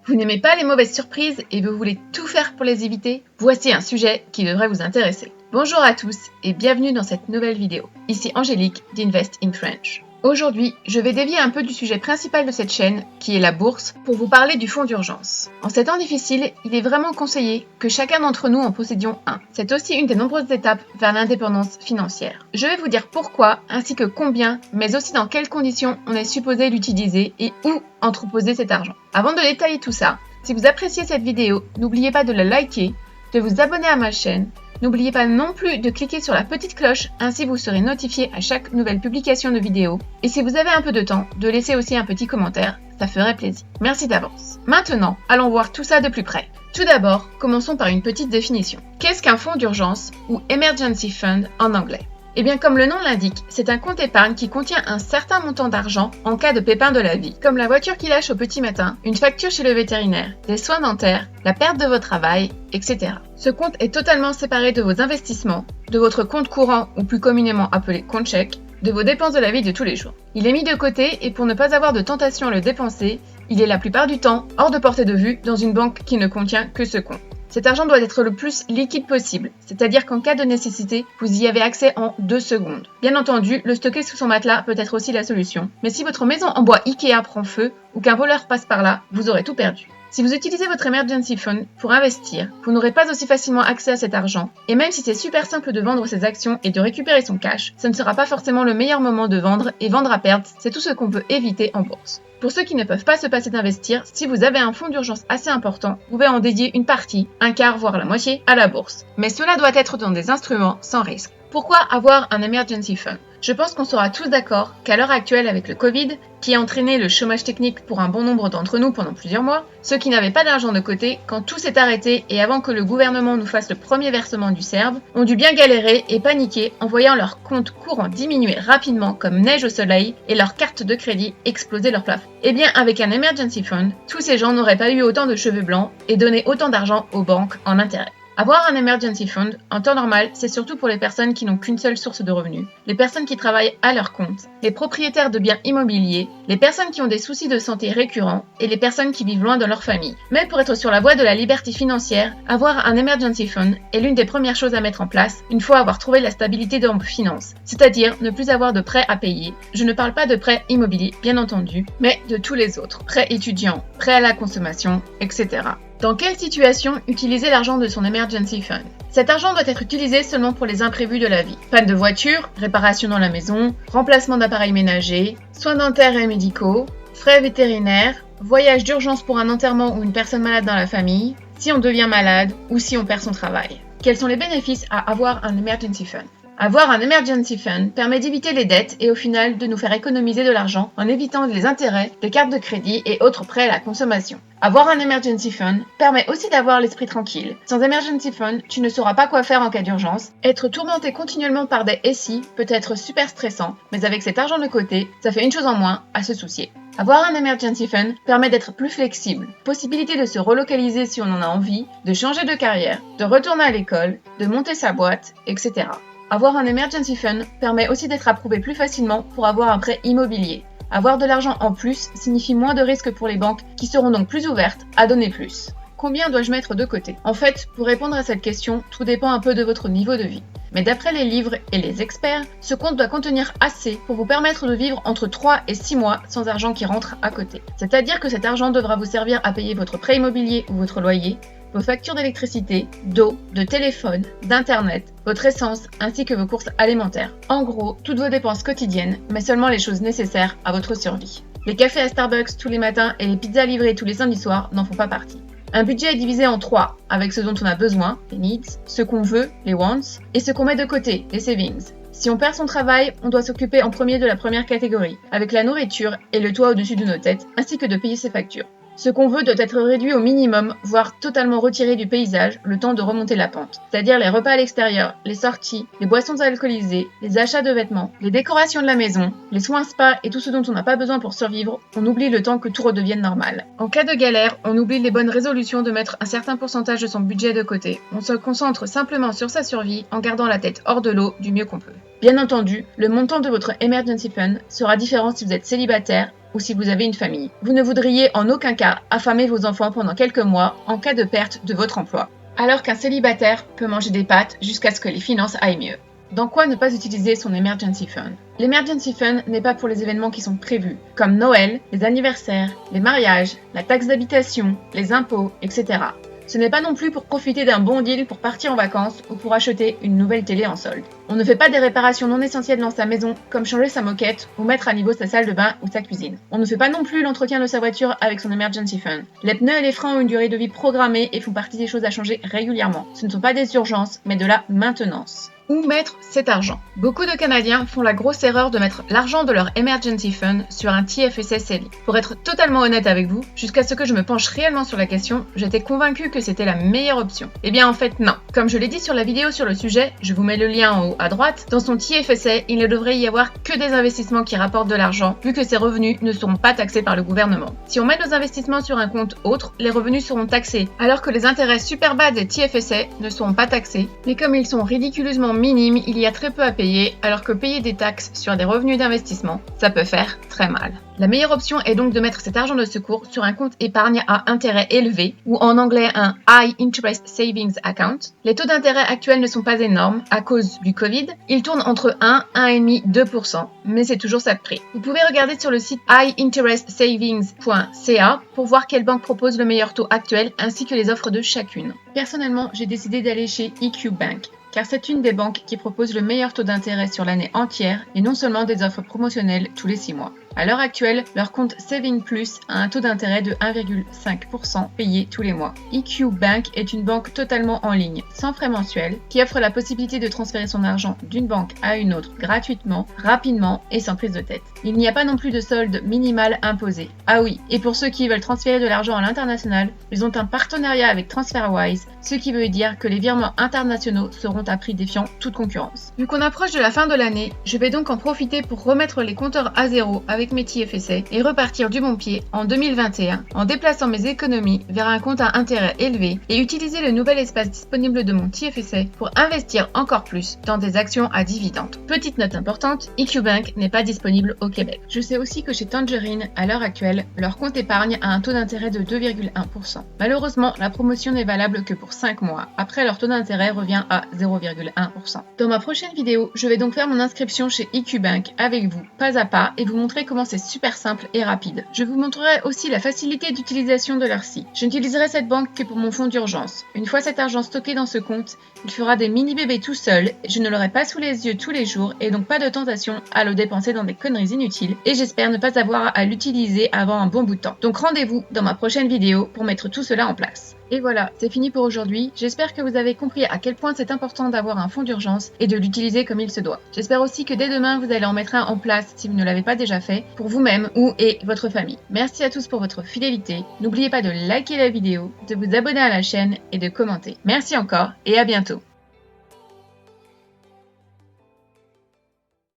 Vous n'aimez pas les mauvaises surprises et vous voulez tout faire pour les éviter? Voici un sujet qui devrait vous intéresser. Bonjour à tous et bienvenue dans cette nouvelle vidéo. Ici Angélique d'Invest in French. Aujourd'hui, je vais dévier un peu du sujet principal de cette chaîne, qui est la bourse, pour vous parler du fonds d'urgence. En ces temps difficiles, il est vraiment conseillé que chacun d'entre nous en possédions un. C'est aussi une des nombreuses étapes vers l'indépendance financière. Je vais vous dire pourquoi, ainsi que combien, mais aussi dans quelles conditions on est supposé l'utiliser et où entreposer cet argent. Avant de détailler tout ça, si vous appréciez cette vidéo, n'oubliez pas de la liker, de vous abonner à ma chaîne. N'oubliez pas non plus de cliquer sur la petite cloche, ainsi vous serez notifié à chaque nouvelle publication de vidéo. Et si vous avez un peu de temps, de laisser aussi un petit commentaire, ça ferait plaisir. Merci d'avance. Maintenant, allons voir tout ça de plus près. Tout d'abord, commençons par une petite définition. Qu'est-ce qu'un fonds d'urgence ou Emergency Fund en anglais ? Eh bien, comme le nom l'indique, c'est un compte épargne qui contient un certain montant d'argent en cas de pépin de la vie, comme la voiture qui lâche au petit matin, une facture chez le vétérinaire, des soins dentaires, la perte de votre travail, etc. Ce compte est totalement séparé de vos investissements, de votre compte courant ou plus communément appelé compte chèque, de vos dépenses de la vie de tous les jours. Il est mis de côté et pour ne pas avoir de tentation à le dépenser, il est la plupart du temps hors de portée de vue dans une banque qui ne contient que ce compte. Cet argent doit être le plus liquide possible, c'est-à-dire qu'en cas de nécessité, vous y avez accès en 2 secondes. Bien entendu, le stocker sous son matelas peut être aussi la solution, mais si votre maison en bois Ikea prend feu ou qu'un voleur passe par là, vous aurez tout perdu. Si vous utilisez votre Emergency Fund pour investir, vous n'aurez pas aussi facilement accès à cet argent, et même si c'est super simple de vendre ses actions et de récupérer son cash, ce ne sera pas forcément le meilleur moment de vendre, et vendre à perte, c'est tout ce qu'on peut éviter en bourse. Pour ceux qui ne peuvent pas se passer d'investir, si vous avez un fonds d'urgence assez important, vous pouvez en dédier une partie, un quart voire la moitié, à la bourse. Mais cela doit être dans des instruments sans risque. Pourquoi avoir un Emergency Fund ? Je pense qu'on sera tous d'accord qu'à l'heure actuelle avec le Covid, qui a entraîné le chômage technique pour un bon nombre d'entre nous pendant plusieurs mois, ceux qui n'avaient pas d'argent de côté, quand tout s'est arrêté et avant que le gouvernement nous fasse le premier versement du CERB, ont dû bien galérer et paniquer en voyant leur compte courant diminuer rapidement comme neige au soleil et leur carte de crédit exploser leur plafond. Eh bien, avec un Emergency Fund, tous ces gens n'auraient pas eu autant de cheveux blancs et donné autant d'argent aux banques en intérêt. Avoir un Emergency Fund, en temps normal, c'est surtout pour les personnes qui n'ont qu'une seule source de revenus, les personnes qui travaillent à leur compte, les propriétaires de biens immobiliers, les personnes qui ont des soucis de santé récurrents et les personnes qui vivent loin de leur famille. Mais pour être sur la voie de la liberté financière, avoir un Emergency Fund est l'une des premières choses à mettre en place une fois avoir trouvé la stabilité dans vos finances, c'est-à-dire ne plus avoir de prêts à payer. Je ne parle pas de prêts immobiliers, bien entendu, mais de tous les autres, prêts étudiants, prêts à la consommation, etc. Dans quelle situation utiliser l'argent de son Emergency Fund ? Cet argent doit être utilisé seulement pour les imprévus de la vie. Panne de voiture, réparation dans la maison, remplacement d'appareils ménagers, soins dentaires et médicaux, frais vétérinaires, voyage d'urgence pour un enterrement ou une personne malade dans la famille, si on devient malade ou si on perd son travail. Quels sont les bénéfices à avoir un Emergency Fund ? Avoir un Emergency Fund permet d'éviter les dettes et au final de nous faire économiser de l'argent en évitant les intérêts, les cartes de crédit et autres prêts à la consommation. Avoir un Emergency Fund permet aussi d'avoir l'esprit tranquille. Sans Emergency Fund, tu ne sauras pas quoi faire en cas d'urgence. Être tourmenté continuellement par des SI peut être super stressant, mais avec cet argent de côté, ça fait une chose en moins à se soucier. Avoir un Emergency Fund permet d'être plus flexible, possibilité de se relocaliser si on en a envie, de changer de carrière, de retourner à l'école, de monter sa boîte, etc. Avoir un Emergency Fund permet aussi d'être approuvé plus facilement pour avoir un prêt immobilier. Avoir de l'argent en plus signifie moins de risques pour les banques qui seront donc plus ouvertes à donner plus. Combien dois-je mettre de côté ? En fait, pour répondre à cette question, tout dépend un peu de votre niveau de vie. Mais d'après les livres et les experts, ce compte doit contenir assez pour vous permettre de vivre entre 3 et 6 mois sans argent qui rentre à côté. C'est-à-dire que cet argent devra vous servir à payer votre prêt immobilier ou votre loyer, vos factures d'électricité, d'eau, de téléphone, d'internet, votre essence ainsi que vos courses alimentaires. En gros, toutes vos dépenses quotidiennes, mais seulement les choses nécessaires à votre survie. Les cafés à Starbucks tous les matins et les pizzas livrées tous les samedis soirs n'en font pas partie. Un budget est divisé en 3, avec ce dont on a besoin, les needs, ce qu'on veut, les wants, et ce qu'on met de côté, les savings. Si on perd son travail, on doit s'occuper en premier de la première catégorie, avec la nourriture et le toit au-dessus de nos têtes, ainsi que de payer ses factures. Ce qu'on veut doit être réduit au minimum, voire totalement retiré du paysage, le temps de remonter la pente. C'est-à-dire les repas à l'extérieur, les sorties, les boissons alcoolisées, les achats de vêtements, les décorations de la maison, les soins spa et tout ce dont on n'a pas besoin pour survivre, on oublie le temps que tout redevienne normal. En cas de galère, on oublie les bonnes résolutions de mettre un certain pourcentage de son budget de côté. On se concentre simplement sur sa survie en gardant la tête hors de l'eau du mieux qu'on peut. Bien entendu, le montant de votre Emergency Fund sera différent si vous êtes célibataire, ou si vous avez une famille. Vous ne voudriez en aucun cas affamer vos enfants pendant quelques mois en cas de perte de votre emploi. Alors qu'un célibataire peut manger des pâtes jusqu'à ce que les finances aillent mieux. Dans quoi ne pas utiliser son Emergency Fund? L'Emergency Fund n'est pas pour les événements qui sont prévus, comme Noël, les anniversaires, les mariages, la taxe d'habitation, les impôts, etc. Ce n'est pas non plus pour profiter d'un bon deal pour partir en vacances ou pour acheter une nouvelle télé en solde. On ne fait pas des réparations non essentielles dans sa maison, comme changer sa moquette ou mettre à niveau sa salle de bain ou sa cuisine. On ne fait pas non plus l'entretien de sa voiture avec son Emergency Fund. Les pneus et les freins ont une durée de vie programmée et font partie des choses à changer régulièrement. Ce ne sont pas des urgences, mais de la maintenance. Où mettre cet argent? Beaucoup de Canadiens font la grosse erreur de mettre l'argent de leur Emergency Fund sur un TFSA Savings. Pour être totalement honnête avec vous, jusqu'à ce que je me penche réellement sur la question, j'étais convaincue que c'était la meilleure option. Eh bien en fait non. Comme je l'ai dit sur la vidéo sur le sujet, je vous mets le lien en haut à droite, dans son TFSA, il ne devrait y avoir que des investissements qui rapportent de l'argent, vu que ces revenus ne seront pas taxés par le gouvernement. Si on met nos investissements sur un compte autre, les revenus seront taxés, alors que les intérêts super bas des TFSA ne seront pas taxés, mais comme ils sont ridiculeusement minimes, il y a très peu à payer, alors que payer des taxes sur des revenus d'investissement, ça peut faire très mal. La meilleure option est donc de mettre cet argent de secours sur un compte épargne à intérêt élevé, ou en anglais un High Interest Savings Account. Les taux d'intérêt actuels ne sont pas énormes à cause du Covid. Ils tournent entre 1, 1,5, 2%, mais c'est toujours ça de prix. Vous pouvez regarder sur le site highinterestsavings.ca pour voir quelle banque propose le meilleur taux actuel ainsi que les offres de chacune. Personnellement, j'ai décidé d'aller chez EQ Bank, car c'est une des banques qui propose le meilleur taux d'intérêt sur l'année entière et non seulement des offres promotionnelles tous les 6 mois. À l'heure actuelle, leur compte Saving Plus a un taux d'intérêt de 1,5% payé tous les mois. EQ Bank est une banque totalement en ligne, sans frais mensuels, qui offre la possibilité de transférer son argent d'une banque à une autre gratuitement, rapidement et sans prise de tête. Il n'y a pas non plus de solde minimal imposé. Ah oui, et pour ceux qui veulent transférer de l'argent à l'international, ils ont un partenariat avec TransferWise, ce qui veut dire que les virements internationaux seront à prix défiant toute concurrence. Vu qu'on approche de la fin de l'année, je vais donc en profiter pour remettre les compteurs à zéro avec mes TFSA et repartir du bon pied en 2021 en déplaçant mes économies vers un compte à intérêt élevé et utiliser le nouvel espace disponible de mon TFSA pour investir encore plus dans des actions à dividendes. Petite note importante, EQ Bank n'est pas disponible au Québec. Je sais aussi que chez Tangerine, à l'heure actuelle, leur compte épargne a un taux d'intérêt de 2,1%. Malheureusement, la promotion n'est valable que pour 5 mois. Après, leur taux d'intérêt revient à 0,1%. Dans ma prochaine vidéo, je vais donc faire mon inscription chez EQ Bank avec vous, pas à pas, et vous montrer comment c'est super simple et rapide. Je vous montrerai aussi la facilité d'utilisation de leur site. Je n'utiliserai cette banque que pour mon fonds d'urgence. Une fois cet argent stocké dans ce compte, il fera des mini-bébés tout seul, je ne l'aurai pas sous les yeux tous les jours et donc pas de tentation à le dépenser dans des conneries inutiles et j'espère ne pas avoir à l'utiliser avant un bon bout de temps. Donc rendez-vous dans ma prochaine vidéo pour mettre tout cela en place. Et voilà, c'est fini pour aujourd'hui. J'espère que vous avez compris à quel point c'est important d'avoir un fonds d'urgence et de l'utiliser comme il se doit. J'espère aussi que dès demain, vous allez en mettre un en place si vous ne l'avez pas déjà fait, pour vous-même ou et votre famille. Merci à tous pour votre fidélité. N'oubliez pas de liker la vidéo, de vous abonner à la chaîne et de commenter. Merci encore et à bientôt.